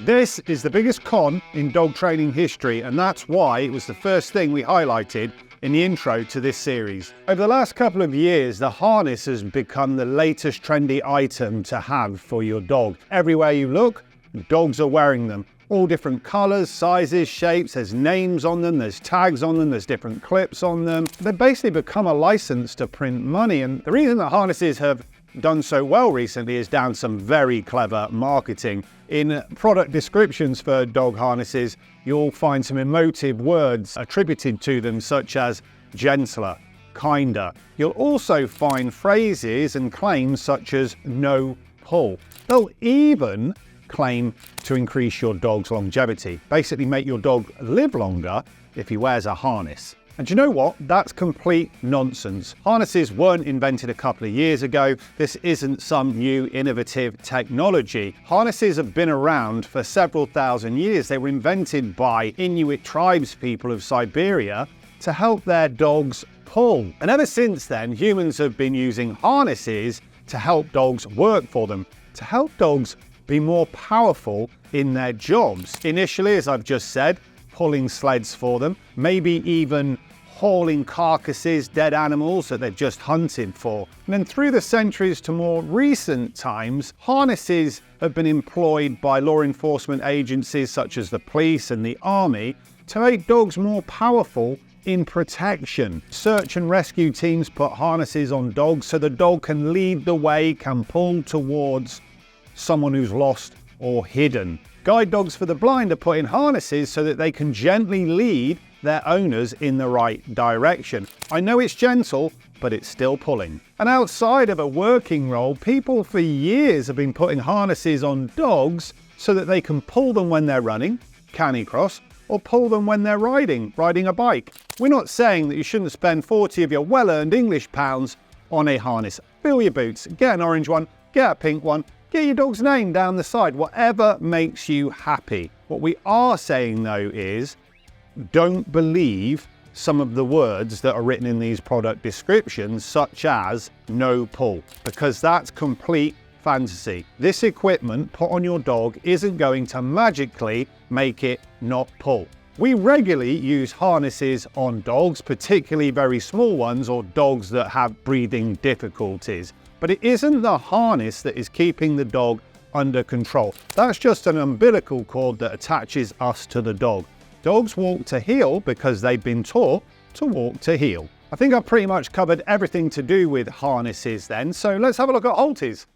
This is the biggest con in dog training history, and that's why it was the first thing we highlighted in the intro to this series. Over the last couple of years, the harness has become the latest trendy item to have for your dog. Everywhere you look, dogs are wearing them. All different colours, sizes, shapes, there's names on them, there's tags on them, there's different clips on them. They've basically become a license to print money, and the reason that harnesses have done so well recently is down some very clever marketing. In product descriptions for dog harnesses, you'll find some emotive words attributed to them, such as gentler, kinder. You'll also find phrases and claims such as no pull. They'll even claim to increase your dog's longevity, basically make your dog live longer if he wears a harness. And do you know what? That's complete nonsense. Harnesses weren't invented a couple of years ago. This isn't some new innovative technology. Harnesses have been around for several thousand years. They were invented by Inuit tribespeople of Siberia to help their dogs pull. And ever since then, humans have been using harnesses to help dogs work for them, to help dogs be more powerful in their jobs. Initially, as I've just said, pulling sleds for them, maybe even hauling carcasses, dead animals that they've just hunted for. And then through the centuries to more recent times, harnesses have been employed by law enforcement agencies such as the police and the army to make dogs more powerful in protection. Search and rescue teams put harnesses on dogs so the dog can lead the way, can pull towards someone who's lost or hidden. Guide dogs for the blind are put in harnesses so that they can gently lead their owners in the right direction. I know it's gentle, but it's still pulling. And outside of a working role, people for years have been putting harnesses on dogs so that they can pull them when they're running, canicross, or pull them when they're riding a bike. We're not saying that you shouldn't spend 40 of your well-earned English pounds on a harness. Fill your boots, get an orange one, get a pink one, get your dog's name down the side, whatever makes you happy. What we are saying though is, don't believe some of the words that are written in these product descriptions, such as no pull, because that's complete fantasy. This equipment put on your dog isn't going to magically make it not pull. We regularly use harnesses on dogs, particularly very small ones or dogs that have breathing difficulties. But it isn't the harness that is keeping the dog under control. That's just an umbilical cord that attaches us to the dog. Dogs walk to heel because they've been taught to walk to heel. I think I've pretty much covered everything to do with harnesses then, so let's have a look at Haltis.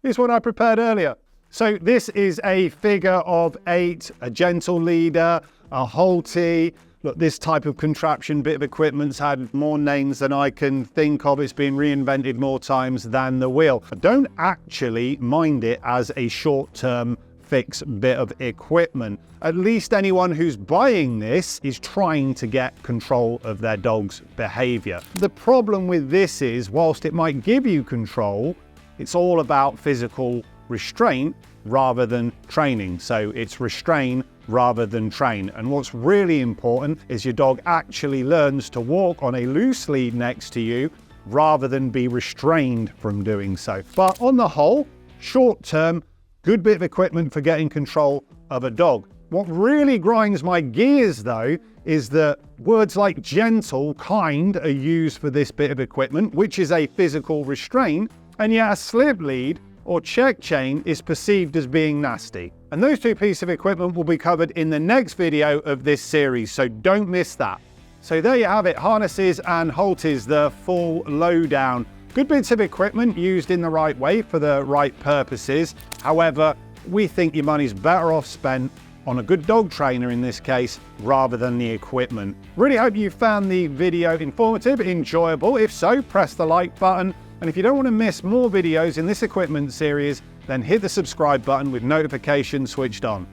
Here's one I prepared earlier. So this is a figure of 8, a gentle leader, a Halti. Look, this type of contraption, bit of equipment's had more names than I can think of. It's been reinvented more times than the wheel. I don't actually mind it as a short-term fix bit of equipment. At least anyone who's buying this is trying to get control of their dog's behaviour. The problem with this is, whilst it might give you control, it's all about physical restraint rather than training. So it's restrain rather than train. And what's really important is your dog actually learns to walk on a loose lead next to you rather than be restrained from doing so. But on the whole, short term, good bit of equipment for getting control of a dog. What really grinds my gears though is that words like gentle, kind are used for this bit of equipment, which is a physical restraint, and yet a slip lead or check chain is perceived as being nasty. And those two pieces of equipment will be covered in the next video of this series, so don't miss that. So there you have it, harnesses and Haltis, the full lowdown. Good bits of equipment used in the right way for the right purposes. However, we think your money's better off spent on a good dog trainer in this case, rather than the equipment. Really hope you found the video informative, enjoyable. If so, press the like button. And if you don't want to miss more videos in this equipment series, then hit the subscribe button with notifications switched on.